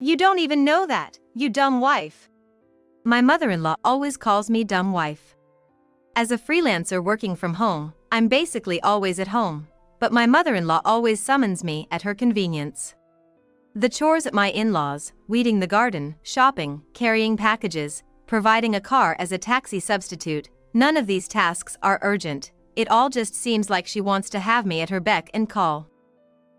You don't even know that, you dumb wife. My mother-in-law always calls me dumb wife. As a freelancer working from home, I'm basically always at home, but my mother-in-law always summons me at her convenience. The chores at my in-laws, weeding the garden, shopping, carrying packages, providing a car as a taxi substitute, none of these tasks are urgent. It all just seems like she wants to have me at her beck and call.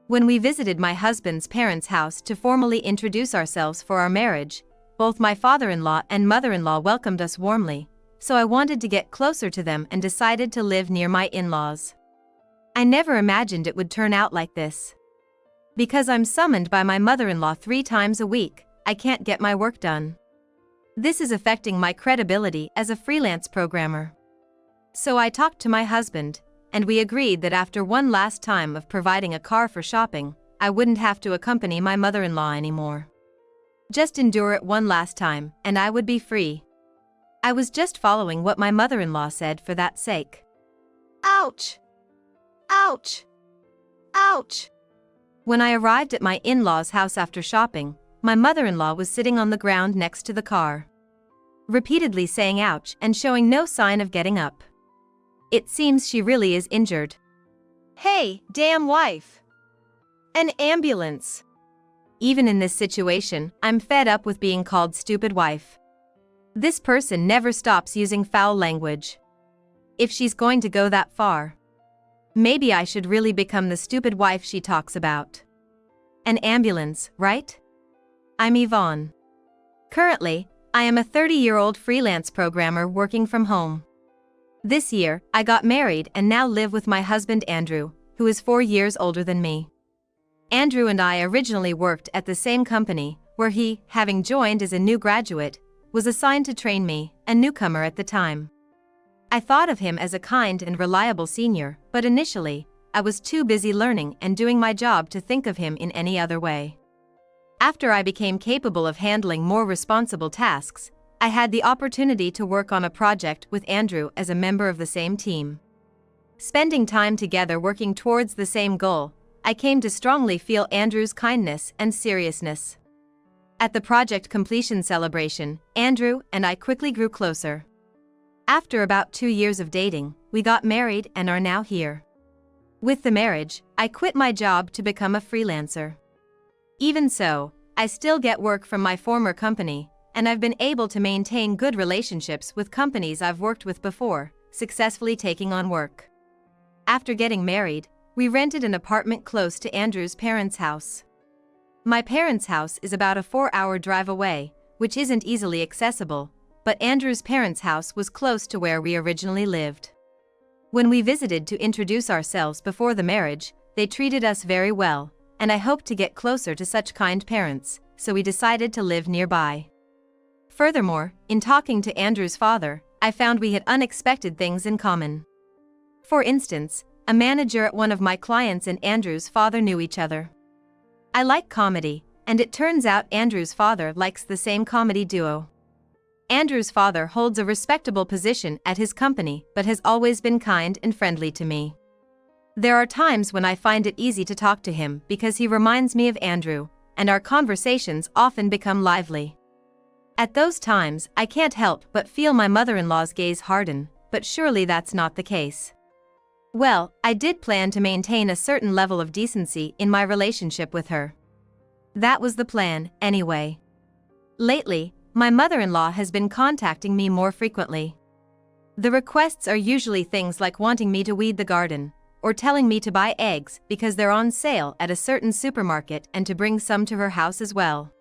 When we visited my husband's parents' house to formally introduce ourselves for our marriage, both my father-in-law and mother-in-law welcomed us warmly, so I wanted to get closer to them and decided to live near my in-laws. I never imagined it would turn out like this. Because I'm summoned by my mother-in-law 3 times a week, I can't get my work done. This is affecting my credibility as a freelance programmer. So I talked to my husband, and we agreed that after one last time of providing a car for shopping, I wouldn't have to accompany my mother-in-law anymore. Just endure it one last time, and I would be free. I was just following what my mother-in-law said for that sake. Ouch! Ouch! Ouch! When I arrived at my in-laws' house after shopping, my mother-in-law was sitting on the ground next to the car, repeatedly saying ouch and showing no sign of getting up. It seems she really is injured. Hey, damn wife! An ambulance! Even in this situation, I'm fed up with being called stupid wife. This person never stops using foul language. If she's going to go that far, maybe I should really become the stupid wife she talks about. An ambulance, right? I'm Yvonne. Currently, I am a 30-year-old freelance programmer working from home. This year, I got married and now live with my husband Andrew, who is 4 years older than me. Andrew and I originally worked at the same company, where he, having joined as a new graduate, was assigned to train me, a newcomer at the time. I thought of him as a kind and reliable senior, but initially, I was too busy learning and doing my job to think of him in any other way. After I became capable of handling more responsible tasks, I had the opportunity to work on a project with Andrew as a member of the same team. Spending time together working towards the same goal, I came to strongly feel Andrew's kindness and seriousness. At the project completion celebration, Andrew and I quickly grew closer. After about 2 years of dating, we got married and are now here. With the marriage, I quit my job to become a freelancer. Even so, I still get work from my former company, and I've been able to maintain good relationships with companies I've worked with before, successfully taking on work. After getting married, we rented an apartment close to Andrew's parents' house. My parents' house is about a 4-hour drive away, which isn't easily accessible, but Andrew's parents' house was close to where we originally lived. When we visited to introduce ourselves before the marriage, they treated us very well, and I hoped to get closer to such kind parents, so we decided to live nearby. Furthermore, in talking to Andrew's father, I found we had unexpected things in common. For instance, a manager at one of my clients and Andrew's father knew each other. I like comedy, and it turns out Andrew's father likes the same comedy duo. Andrew's father holds a respectable position at his company but has always been kind and friendly to me. There are times when I find it easy to talk to him because he reminds me of Andrew, and our conversations often become lively. At those times, I can't help but feel my mother-in-law's gaze harden, but surely that's not the case. Well, I did plan to maintain a certain level of decency in my relationship with her. That was the plan, anyway. Lately, my mother-in-law has been contacting me more frequently. The requests are usually things like wanting me to weed the garden, or telling me to buy eggs because they're on sale at a certain supermarket and to bring some to her house as well.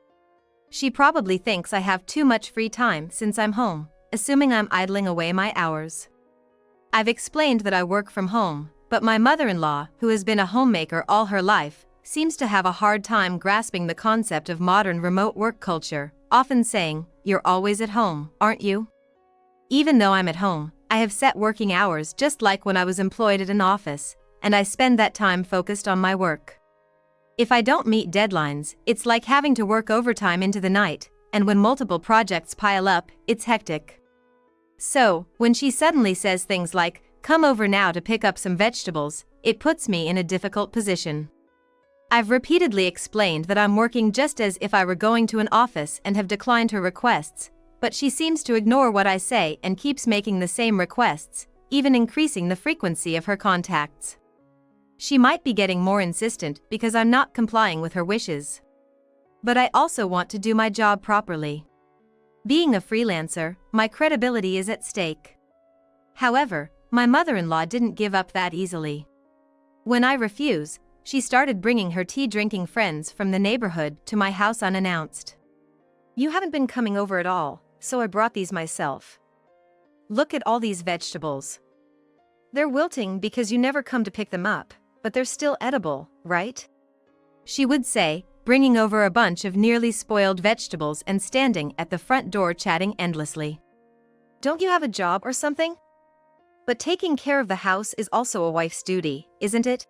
She probably thinks I have too much free time since I'm home, assuming I'm idling away my hours. I've explained that I work from home, but my mother-in-law, who has been a homemaker all her life, seems to have a hard time grasping the concept of modern remote work culture, often saying, "You're always at home, aren't you?" Even though I'm at home, I have set working hours just like when I was employed at an office, and I spend that time focused on my work. If I don't meet deadlines, it's like having to work overtime into the night, and when multiple projects pile up, it's hectic. So, when she suddenly says things like, "Come over now to pick up some vegetables," it puts me in a difficult position. I've repeatedly explained that I'm working just as if I were going to an office and have declined her requests, but she seems to ignore what I say and keeps making the same requests, even increasing the frequency of her contacts. She might be getting more insistent because I'm not complying with her wishes. But I also want to do my job properly. Being a freelancer, my credibility is at stake. However, my mother-in-law didn't give up that easily. When I refuse, she started bringing her tea-drinking friends from the neighborhood to my house unannounced. "You haven't been coming over at all, so I brought these myself. Look at all these vegetables. They're wilting because you never come to pick them up, but they're still edible, right?" she would say, bringing over a bunch of nearly spoiled vegetables and standing at the front door chatting endlessly. "Don't you have a job or something? But taking care of the house is also a wife's duty, isn't it?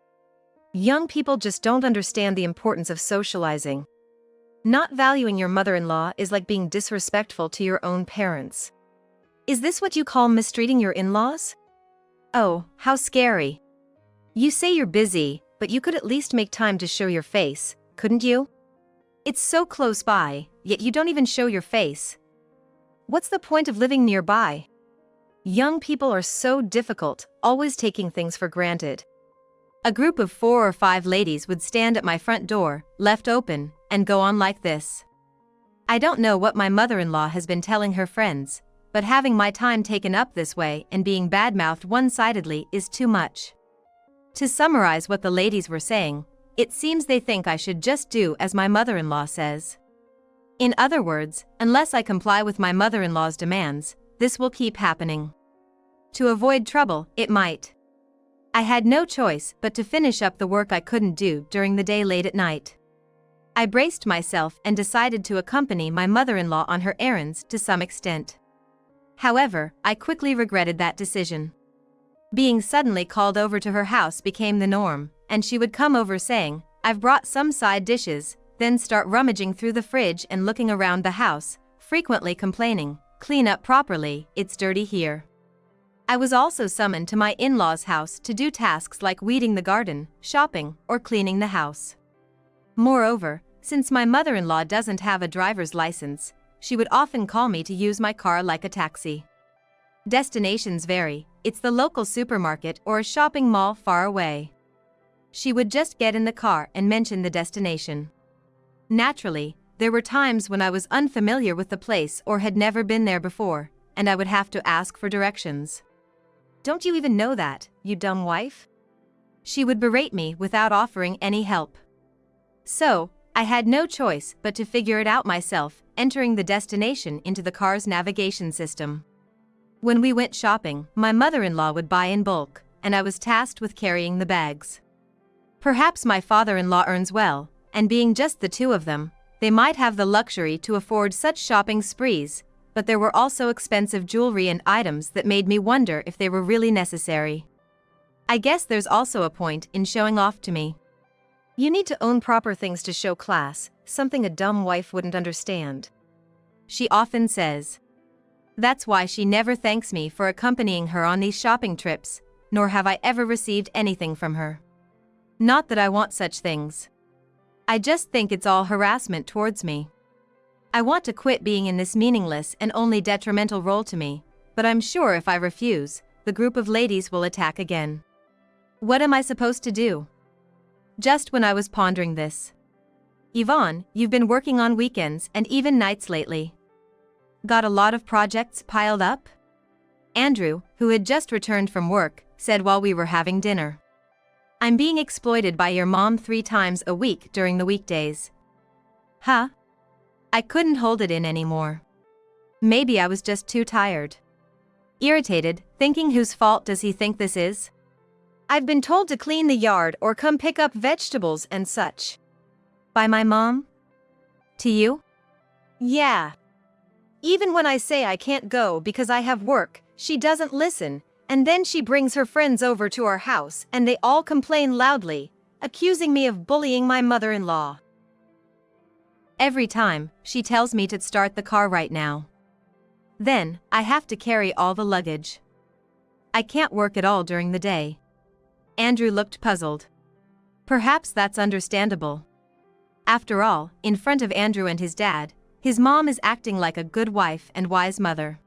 Young people just don't understand the importance of socializing. Not valuing your mother-in-law is like being disrespectful to your own parents. Is this what you call mistreating your in-laws? Oh, how scary. You say you're busy, but you could at least make time to show your face, couldn't you? It's so close by, yet you don't even show your face. What's the point of living nearby? Young people are so difficult, always taking things for granted." A group of 4 or 5 ladies would stand at my front door, left open, and go on like this. I don't know what my mother-in-law has been telling her friends, but having my time taken up this way and being badmouthed one-sidedly is too much. To summarize what the ladies were saying, it seems they think I should just do as my mother-in-law says. In other words, unless I comply with my mother-in-law's demands, this will keep happening. To avoid trouble, it might. I had no choice but to finish up the work I couldn't do during the day late at night. I braced myself and decided to accompany my mother-in-law on her errands to some extent. However, I quickly regretted that decision. Being suddenly called over to her house became the norm, and she would come over saying, "I've brought some side dishes," then start rummaging through the fridge and looking around the house, frequently complaining, "Clean up properly, it's dirty here." I was also summoned to my in-laws' house to do tasks like weeding the garden, shopping, or cleaning the house. Moreover, since my mother-in-law doesn't have a driver's license, she would often call me to use my car like a taxi. Destinations vary, it's the local supermarket or a shopping mall far away. She would just get in the car and mention the destination. Naturally, there were times when I was unfamiliar with the place or had never been there before, and I would have to ask for directions. "Don't you even know that, you dumb wife?" she would berate me without offering any help. So, I had no choice but to figure it out myself, entering the destination into the car's navigation system. When we went shopping, my mother-in-law would buy in bulk, and I was tasked with carrying the bags. Perhaps my father-in-law earns well, and being just the two of them, they might have the luxury to afford such shopping sprees, but there were also expensive jewelry and items that made me wonder if they were really necessary. I guess there's also a point in showing off to me. You need to own proper things to show class, something a dumb wife wouldn't understand, she often says. That's why she never thanks me for accompanying her on these shopping trips, nor have I ever received anything from her. Not that I want such things. I just think it's all harassment towards me. I want to quit being in this meaningless and only detrimental role to me, but I'm sure if I refuse, the group of ladies will attack again. What am I supposed to do? Just when I was pondering this. Yvonne, you've been working on weekends and even nights lately. Got a lot of projects piled up? Andrew, who had just returned from work, said while we were having dinner. I'm being exploited by your mom 3 times a week during the weekdays. Huh? I couldn't hold it in anymore. Maybe I was just too tired. Irritated, thinking whose fault does he think this is? I've been told to clean the yard or come pick up vegetables and such. By my mom? To you? Yeah. Even when I say I can't go because I have work, she doesn't listen, and then she brings her friends over to our house and they all complain loudly, accusing me of bullying my mother-in-law. Every time, she tells me to start the car right now. Then, I have to carry all the luggage. I can't work at all during the day. Andrew looked puzzled. Perhaps that's understandable. After all, in front of Andrew and his dad, his mom is acting like a good wife and wise mother.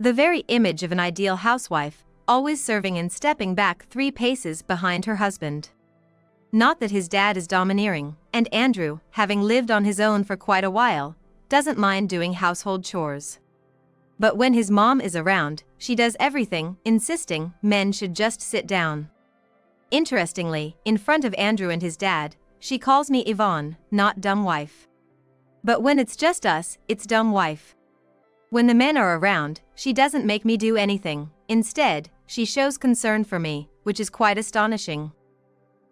The very image of an ideal housewife, always serving and stepping back 3 paces behind her husband. Not that his dad is domineering, and Andrew, having lived on his own for quite a while, doesn't mind doing household chores. But when his mom is around, she does everything, insisting men should just sit down. Interestingly, in front of Andrew and his dad, she calls me Yvonne, not dumb wife. But when it's just us, it's dumb wife. When the men are around, she doesn't make me do anything. Instead, she shows concern for me, which is quite astonishing.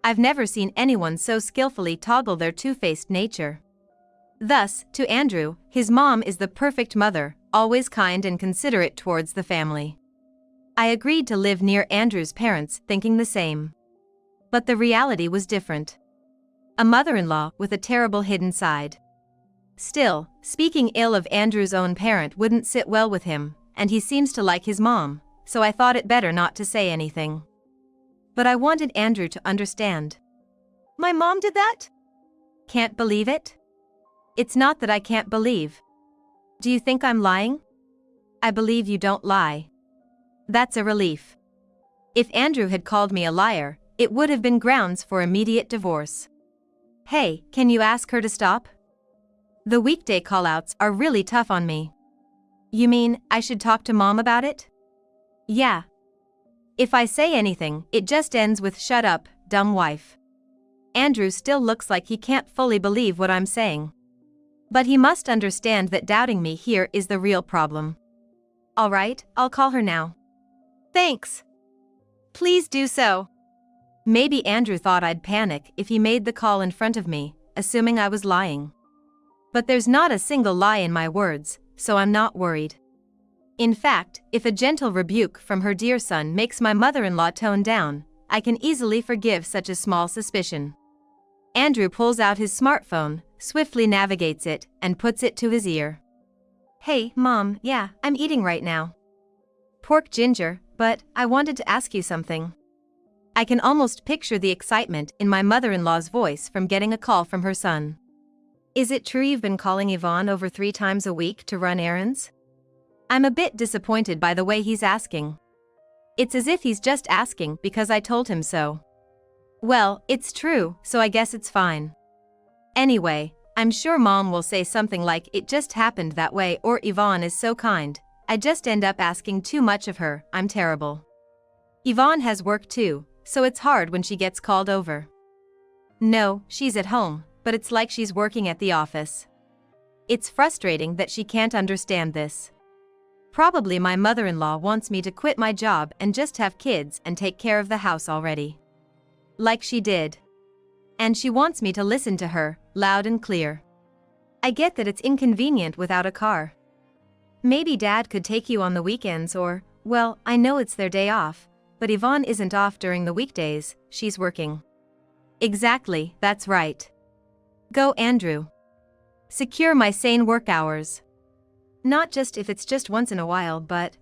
I've never seen anyone so skillfully toggle their two-faced nature. Thus, to Andrew, his mom is the perfect mother, always kind and considerate towards the family. I agreed to live near Andrew's parents, thinking the same. But the reality was different. A mother-in-law with a terrible hidden side. Still, speaking ill of Andrew's own parent wouldn't sit well with him, and he seems to like his mom, so I thought it better not to say anything. But I wanted Andrew to understand. My mom did that? Can't believe it? It's not that I can't believe. Do you think I'm lying? I believe you don't lie. That's a relief. If Andrew had called me a liar, it would have been grounds for immediate divorce. Hey, can you ask her to stop? The weekday callouts are really tough on me. You mean, I should talk to mom about it? Yeah. If I say anything, it just ends with shut up, dumb wife. Andrew still looks like he can't fully believe what I'm saying. But he must understand that doubting me here is the real problem. All right, I'll call her now. Thanks. Please do so. Maybe Andrew thought I'd panic if he made the call in front of me, assuming I was lying. But there's not a single lie in my words, so I'm not worried. In fact, if a gentle rebuke from her dear son makes my mother-in-law tone down, I can easily forgive such a small suspicion. Andrew pulls out his smartphone, swiftly navigates it, and puts it to his ear. Hey, Mom, yeah, I'm eating right now. Pork ginger, but I wanted to ask you something. I can almost picture the excitement in my mother-in-law's voice from getting a call from her son. Is it true you've been calling Yvonne over 3 times a week to run errands? I'm a bit disappointed by the way he's asking. It's as if he's just asking because I told him so. Well, it's true, so I guess it's fine. Anyway, I'm sure Mom will say something like it just happened that way or Yvonne is so kind. I just end up asking too much of her, I'm terrible. Yvonne has work too, so it's hard when she gets called over. No, she's at home, but it's like she's working at the office. It's frustrating that she can't understand this. Probably my mother-in-law wants me to quit my job and just have kids and take care of the house already. Like she did. And she wants me to listen to her, loud and clear. I get that it's inconvenient without a car. Maybe Dad could take you on the weekends or, well, I know it's their day off, but Yvonne isn't off during the weekdays, she's working. Exactly, that's right. Go, Andrew. Secure my sane work hours. Not just if it's just once in a while, but,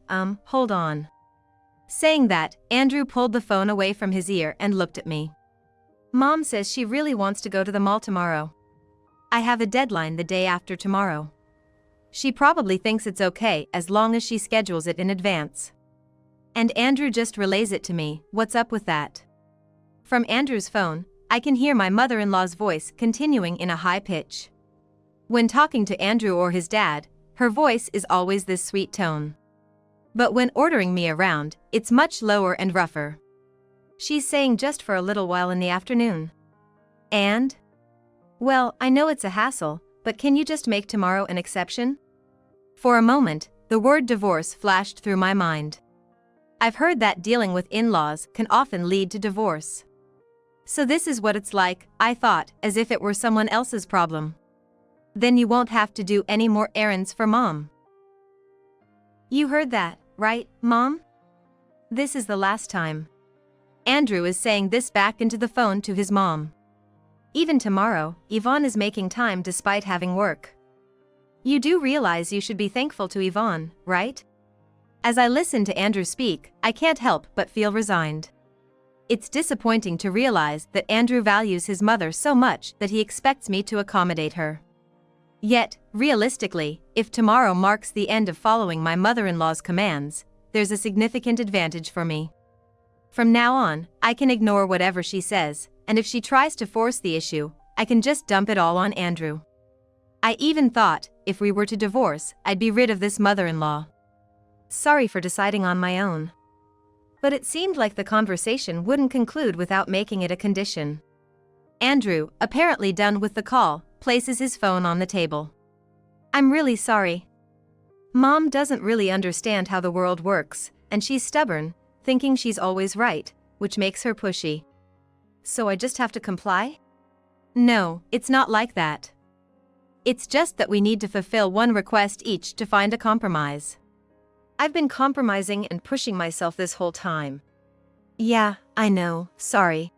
hold on. Saying that, Andrew pulled the phone away from his ear and looked at me. Mom says she really wants to go to the mall tomorrow. I have a deadline the day after tomorrow. She probably thinks it's okay as long as she schedules it in advance. And Andrew just relays it to me, what's up with that? From Andrew's phone, I can hear my mother-in-law's voice continuing in a high pitch. When talking to Andrew or his dad, her voice is always this sweet tone. But when ordering me around, it's much lower and rougher. She's saying just for a little while in the afternoon. And? Well, I know it's a hassle, but can you just make tomorrow an exception? For a moment, the word divorce flashed through my mind. I've heard that dealing with in-laws can often lead to divorce. So this is what it's like, I thought, as if it were someone else's problem. Then you won't have to do any more errands for Mom. You heard that, right, Mom? This is the last time. Andrew is saying this back into the phone to his mom. Even tomorrow, Yvonne is making time despite having work. You do realize you should be thankful to Yvonne, right? As I listen to Andrew speak, I can't help but feel resigned. It's disappointing to realize that Andrew values his mother so much that he expects me to accommodate her. Yet, realistically, if tomorrow marks the end of following my mother-in-law's commands, there's a significant advantage for me. From now on, I can ignore whatever she says, and if she tries to force the issue, I can just dump it all on Andrew. I even thought, if we were to divorce, I'd be rid of this mother-in-law. Sorry for deciding on my own. But it seemed like the conversation wouldn't conclude without making it a condition. Andrew, apparently done with the call, places his phone on the table. I'm really sorry. Mom doesn't really understand how the world works, and she's stubborn, thinking she's always right, which makes her pushy. So I just have to comply? No, it's not like that. It's just that we need to fulfill one request each to find a compromise. I've been compromising and pushing myself this whole time. Yeah, I know, sorry.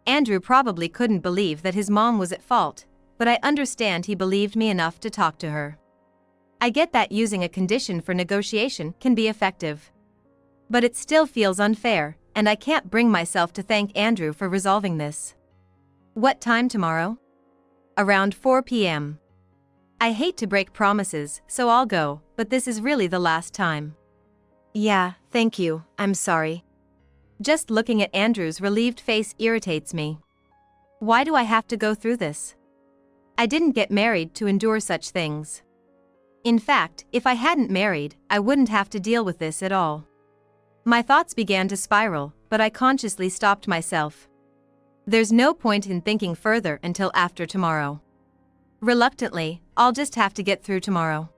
Andrew probably couldn't believe that his mom was at fault, but I understand he believed me enough to talk to her. I get that using a condition for negotiation can be effective. But it still feels unfair, and I can't bring myself to thank Andrew for resolving this. What time tomorrow? Around 4 p.m. I hate to break promises, so I'll go, but this is really the last time. Yeah, thank you, I'm sorry. Just looking at Andrew's relieved face irritates me. Why do I have to go through this? I didn't get married to endure such things. In fact, if I hadn't married, I wouldn't have to deal with this at all. My thoughts began to spiral, but I consciously stopped myself. There's no point in thinking further until after tomorrow. Reluctantly, I'll just have to get through tomorrow.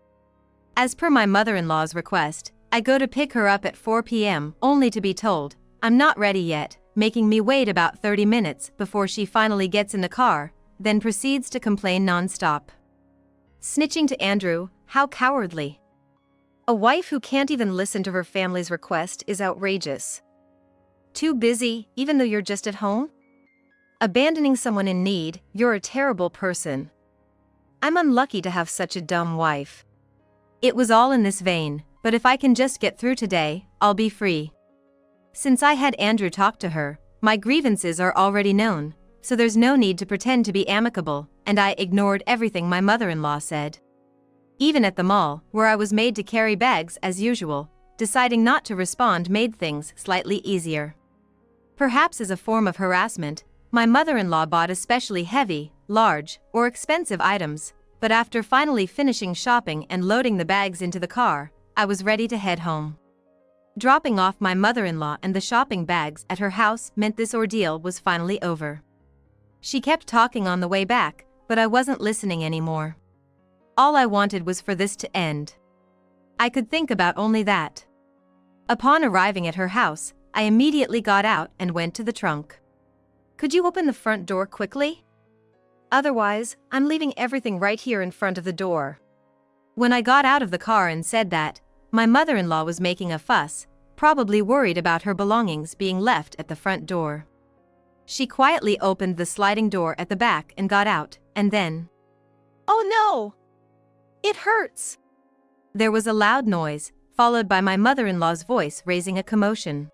As per my mother-in-law's request, I go to pick her up at 4 p.m. only to be told, I'm not ready yet, making me wait about 30 minutes before she finally gets in the car, then proceeds to complain non-stop. Snitching to Andrew, how cowardly. A wife who can't even listen to her family's request is outrageous. Too busy, even though you're just at home? Abandoning someone in need, you're a terrible person. I'm unlucky to have such a dumb wife. It was all in this vein, but if I can just get through today, I'll be free. Since I had Andrew talk to her, my grievances are already known, so there's no need to pretend to be amicable, and I ignored everything my mother-in-law said. Even at the mall, where I was made to carry bags as usual, deciding not to respond made things slightly easier. Perhaps as a form of harassment, my mother-in-law bought especially heavy, large, or expensive items, but after finally finishing shopping and loading the bags into the car, I was ready to head home. Dropping off my mother-in-law and the shopping bags at her house meant this ordeal was finally over. She kept talking on the way back, but I wasn't listening anymore. All I wanted was for this to end. I could think about only that. Upon arriving at her house, I immediately got out and went to the trunk. Could you open the front door quickly? Otherwise, I'm leaving everything right here in front of the door. When I got out of the car and said that, my mother-in-law was making a fuss, probably worried about her belongings being left at the front door. She quietly opened the sliding door at the back and got out, and then... Oh no! It hurts! There was a loud noise, followed by my mother-in-law's voice raising a commotion.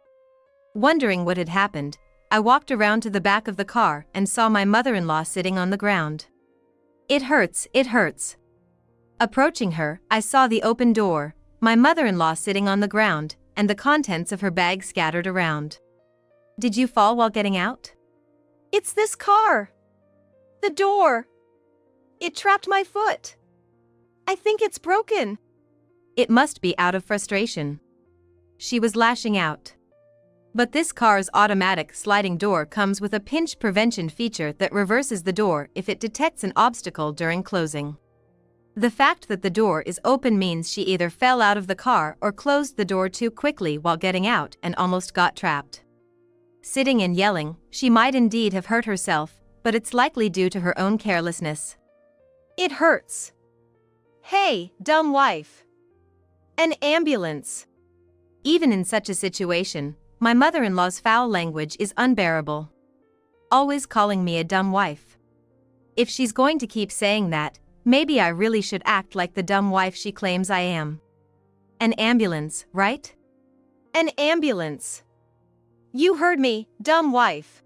Wondering what had happened, I walked around to the back of the car and saw my mother-in-law sitting on the ground. It hurts, it hurts. Approaching her, I saw the open door, my mother-in-law sitting on the ground, and the contents of her bag scattered around. Did you fall while getting out? It's this car. The door. It trapped my foot. I think it's broken. It must be out of frustration. She was lashing out. But this car's automatic sliding door comes with a pinch prevention feature that reverses the door if it detects an obstacle during closing. The fact that the door is open means she either fell out of the car or closed the door too quickly while getting out and almost got trapped. Sitting and yelling, she might indeed have hurt herself, but it's likely due to her own carelessness. It hurts. Hey, dumb wife. An ambulance. Even in such a situation, my mother-in-law's foul language is unbearable. Always calling me a dumb wife. If she's going to keep saying that, maybe I really should act like the dumb wife she claims I am. An ambulance, right? An ambulance. You heard me, dumb wife.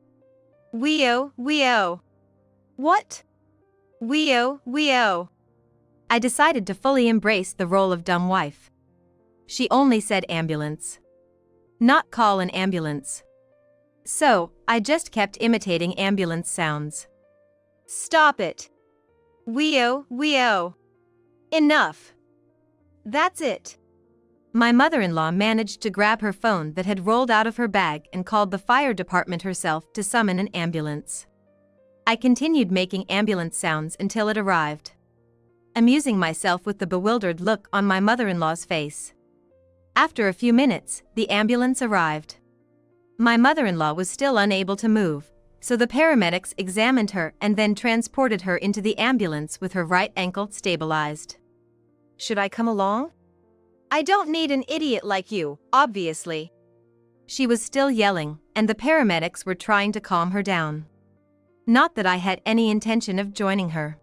Wee-oh. What? Wee-oh. I decided to fully embrace the role of dumb wife. She only said ambulance. Not call an ambulance. So, I just kept imitating ambulance sounds. Stop it. Wee-oh. Enough. That's it. My mother-in-law managed to grab her phone that had rolled out of her bag and called the fire department herself to summon an ambulance. I continued making ambulance sounds until it arrived, amusing myself with the bewildered look on my mother-in-law's face. After a few minutes, the ambulance arrived. My mother-in-law was still unable to move, so the paramedics examined her and then transported her into the ambulance with her right ankle stabilized. Should I come along? I don't need an idiot like you, obviously. She was still yelling, and the paramedics were trying to calm her down. Not that I had any intention of joining her.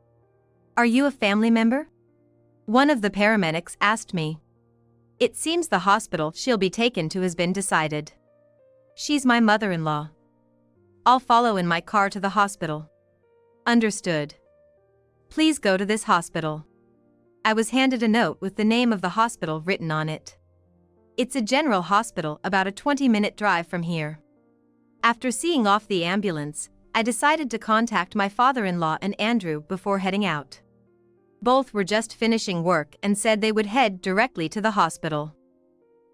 Are you a family member? One of the paramedics asked me. It seems the hospital she'll be taken to has been decided. She's my mother-in-law. I'll follow in my car to the hospital. Understood. Please go to this hospital. I was handed a note with the name of the hospital written on it. It's a general hospital about a 20-minute drive from here. After seeing off the ambulance, I decided to contact my father-in-law and Andrew before heading out. Both were just finishing work and said they would head directly to the hospital.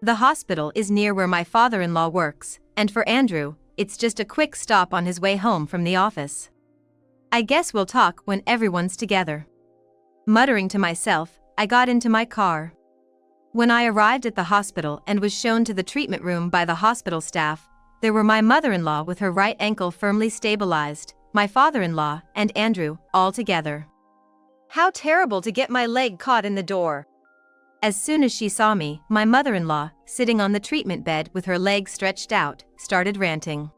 The hospital is near where my father-in-law works, and for Andrew, it's just a quick stop on his way home from the office. I guess we'll talk when everyone's together. Muttering to myself, I got into my car. When I arrived at the hospital and was shown to the treatment room by the hospital staff, there were my mother-in-law with her right ankle firmly stabilized, my father-in-law, and Andrew, all together. How terrible to get my leg caught in the door. As soon as she saw me, my mother-in-law, sitting on the treatment bed with her legs stretched out, started ranting.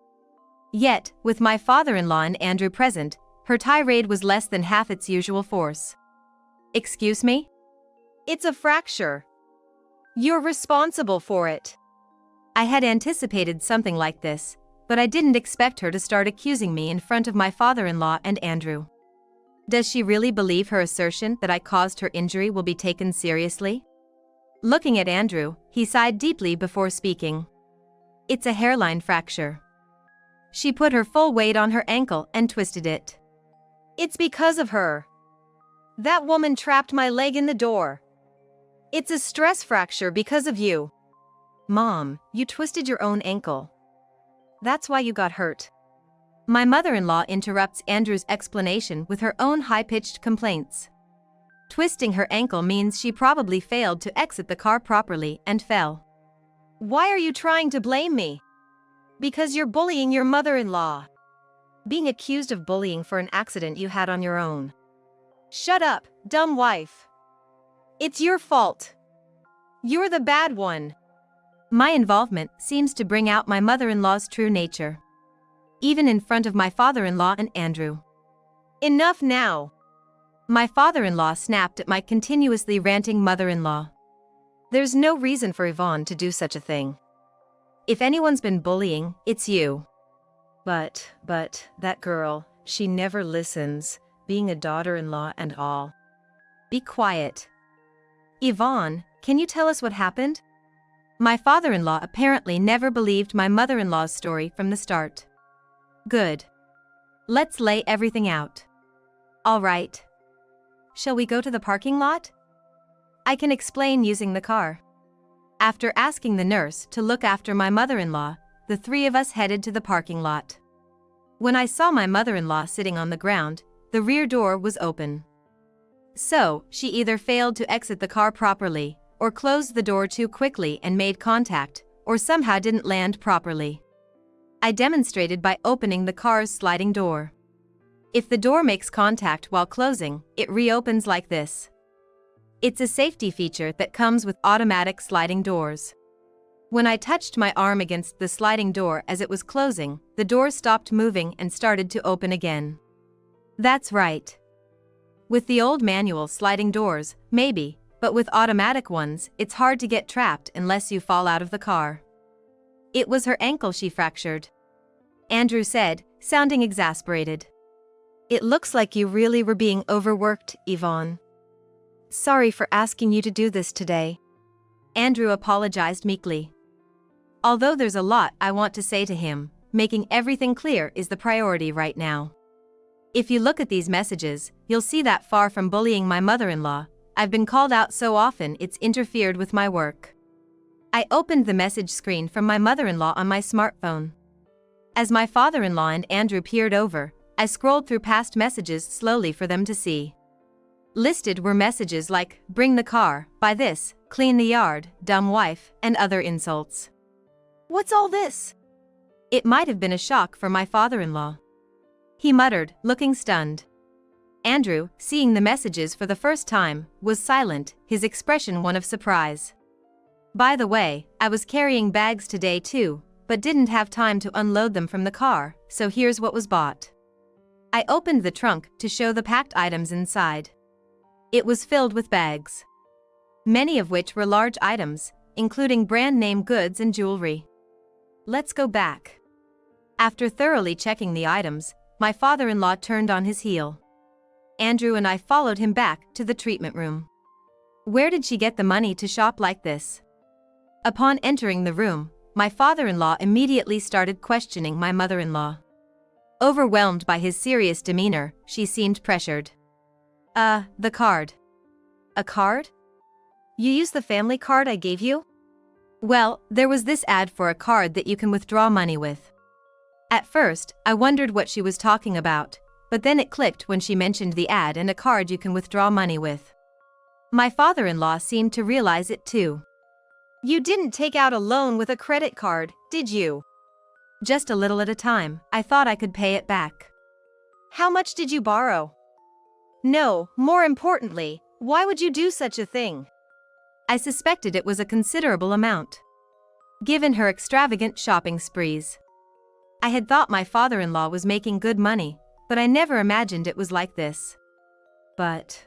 Yet, with my father-in-law and Andrew present, her tirade was less than half its usual force. Excuse me? It's a fracture. You're responsible for it. I had anticipated something like this, but I didn't expect her to start accusing me in front of my father-in-law and Andrew. Does she really believe her assertion that I caused her injury will be taken seriously? Looking at Andrew, he sighed deeply before speaking. It's a hairline fracture. She put her full weight on her ankle and twisted it. It's because of her. That woman trapped my leg in the door. It's a stress fracture because of you. Mom, you twisted your own ankle. That's why you got hurt. My mother-in-law interrupts Andrew's explanation with her own high-pitched complaints. Twisting her ankle means she probably failed to exit the car properly and fell. Why are you trying to blame me? Because you're bullying your mother-in-law. Being accused of bullying for an accident you had on your own. Shut up, dumb wife. It's your fault. You're the bad one. My involvement seems to bring out my mother-in-law's true nature. Even in front of my father-in-law and Andrew. Enough now. My father-in-law snapped at my continuously ranting mother-in-law. There's no reason for Yvonne to do such a thing. If anyone's been bullying, it's you. But, that girl, she never listens. Being a daughter-in-law and all. Be quiet. Yvonne, can you tell us what happened? My father-in-law apparently never believed my mother-in-law's story from the start. Good. Let's lay everything out. All right. Shall we go to the parking lot? I can explain using the car. After asking the nurse to look after my mother-in-law, the three of us headed to the parking lot. When I saw my mother-in-law sitting on the ground, the rear door was open. So, she either failed to exit the car properly, or closed the door too quickly and made contact, or somehow didn't land properly. I demonstrated by opening the car's sliding door. If the door makes contact while closing, it reopens like this. It's a safety feature that comes with automatic sliding doors. When I touched my arm against the sliding door as it was closing, the door stopped moving and started to open again. That's right. With the old manual sliding doors, maybe, but with automatic ones, it's hard to get trapped unless you fall out of the car. It was her ankle she fractured. Andrew said, sounding exasperated. It looks like you really were being overworked, Yvonne. Sorry for asking you to do this today. Andrew apologized meekly. Although there's a lot I want to say to him, making everything clear is the priority right now. If you look at these messages, you'll see that far from bullying my mother-in-law, I've been called out so often it's interfered with my work. I opened the message screen from my mother-in-law on my smartphone. As my father-in-law and Andrew peered over, I scrolled through past messages slowly for them to see. Listed were messages like, bring the car, buy this, clean the yard, dumb wife, and other insults. What's all this? It might have been a shock for my father-in-law. He muttered, looking stunned. Andrew, seeing the messages for the first time, was silent, his expression one of surprise. By the way, I was carrying bags today too, but didn't have time to unload them from the car, so here's what was bought. I opened the trunk to show the packed items inside. It was filled with bags. Many of which were large items, including brand-name goods and jewelry. Let's go back. After thoroughly checking the items, my father-in-law turned on his heel. Andrew and I followed him back to the treatment room. Where did she get the money to shop like this? Upon entering the room, my father-in-law immediately started questioning my mother-in-law. Overwhelmed by his serious demeanor, she seemed pressured. The card. A card? You used the family card I gave you? Well, there was this ad for a card that you can withdraw money with. At first, I wondered what she was talking about, but then it clicked when she mentioned the ad and a card you can withdraw money with. My father-in-law seemed to realize it too. You didn't take out a loan with a credit card, did you? Just a little at a time, I thought I could pay it back. How much did you borrow? No, more importantly, why would you do such a thing? I suspected it was a considerable amount. Given her extravagant shopping sprees. I had thought my father-in-law was making good money, but I never imagined it was like this. But.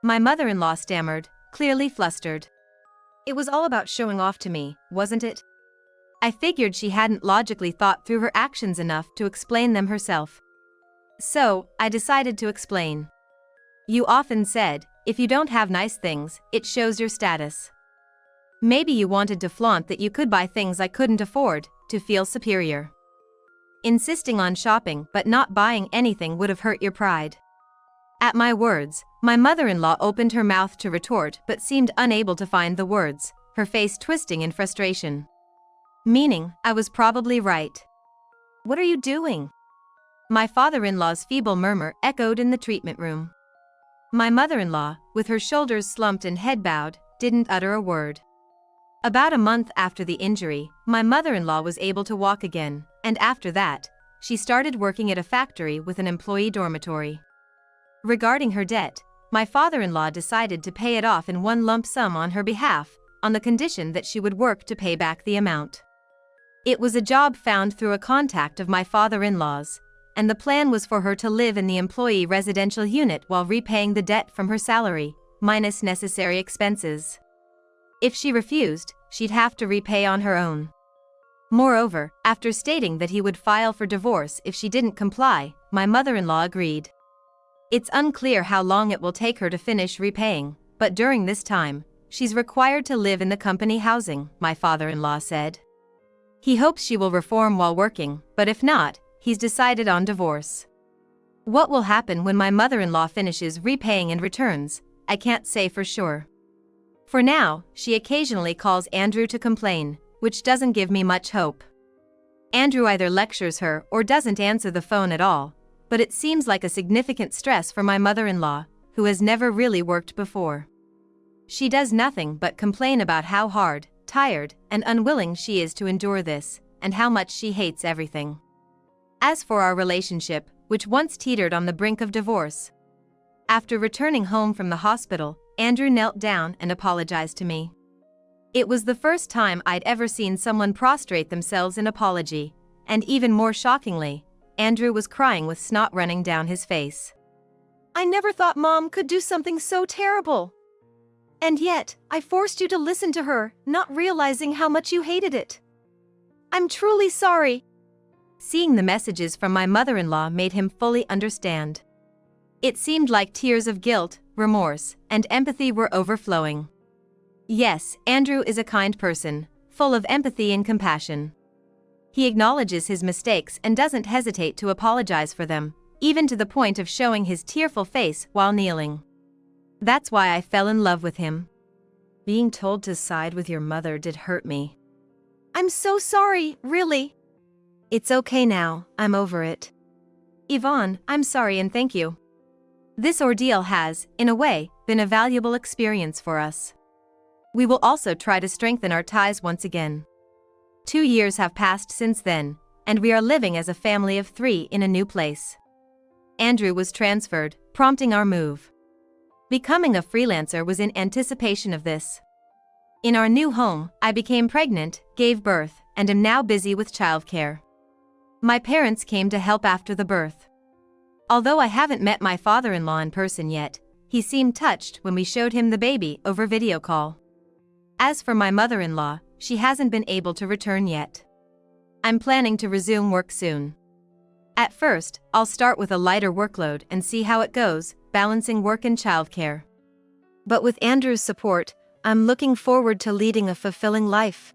My mother-in-law stammered, clearly flustered. It was all about showing off to me, wasn't it? I figured she hadn't logically thought through her actions enough to explain them herself. So, I decided to explain. You often said, if you don't have nice things, it shows your status. Maybe you wanted to flaunt that you could buy things I couldn't afford, to feel superior. Insisting on shopping but not buying anything would have hurt your pride. At my words, my mother-in-law opened her mouth to retort but seemed unable to find the words, her face twisting in frustration. Meaning, I was probably right. What are you doing? My father-in-law's feeble murmur echoed in the treatment room. My mother-in-law, with her shoulders slumped and head bowed, didn't utter a word. About a month after the injury, my mother-in-law was able to walk again, and after that, she started working at a factory with an employee dormitory. Regarding her debt, my father-in-law decided to pay it off in one lump sum on her behalf, on the condition that she would work to pay back the amount. It was a job found through a contact of my father-in-law's, and the plan was for her to live in the employee residential unit while repaying the debt from her salary, minus necessary expenses. If she refused, she'd have to repay on her own. Moreover, after stating that he would file for divorce if she didn't comply, my mother-in-law agreed. It's unclear how long it will take her to finish repaying, but during this time, she's required to live in the company housing, my father-in-law said. He hopes she will reform while working, but if not, he's decided on divorce. What will happen when my mother-in-law finishes repaying and returns, I can't say for sure. For now, she occasionally calls Andrew to complain, which doesn't give me much hope. Andrew either lectures her or doesn't answer the phone at all, but it seems like a significant stress for my mother-in-law, who has never really worked before. She does nothing but complain about how hard, tired, and unwilling she is to endure this, and how much she hates everything. As for our relationship, which once teetered on the brink of divorce. After returning home from the hospital, Andrew knelt down and apologized to me. It was the first time I'd ever seen someone prostrate themselves in apology, and even more shockingly, Andrew was crying with snot running down his face. I never thought Mom could do something so terrible. And yet, I forced you to listen to her, not realizing how much you hated it. I'm truly sorry. Seeing the messages from my mother-in-law made him fully understand. It seemed like tears of guilt, remorse, and empathy were overflowing. Yes, Andrew is a kind person, full of empathy and compassion. He acknowledges his mistakes and doesn't hesitate to apologize for them, even to the point of showing his tearful face while kneeling. That's why I fell in love with him. Being told to side with your mother did hurt me. I'm so sorry, really. It's okay now, I'm over it. Yvonne, I'm sorry and thank you. This ordeal has, in a way, been a valuable experience for us. We will also try to strengthen our ties once again. 2 years have passed since then, and we are living as a family of 3 in a new place. Andrew was transferred, prompting our move. Becoming a freelancer was in anticipation of this. In our new home, I became pregnant, gave birth, and am now busy with childcare. My parents came to help after the birth. Although I haven't met my father-in-law in person yet, he seemed touched when we showed him the baby over video call. As for my mother-in-law, she hasn't been able to return yet. I'm planning to resume work soon. At first, I'll start with a lighter workload and see how it goes, balancing work and childcare. But with Andrew's support, I'm looking forward to leading a fulfilling life.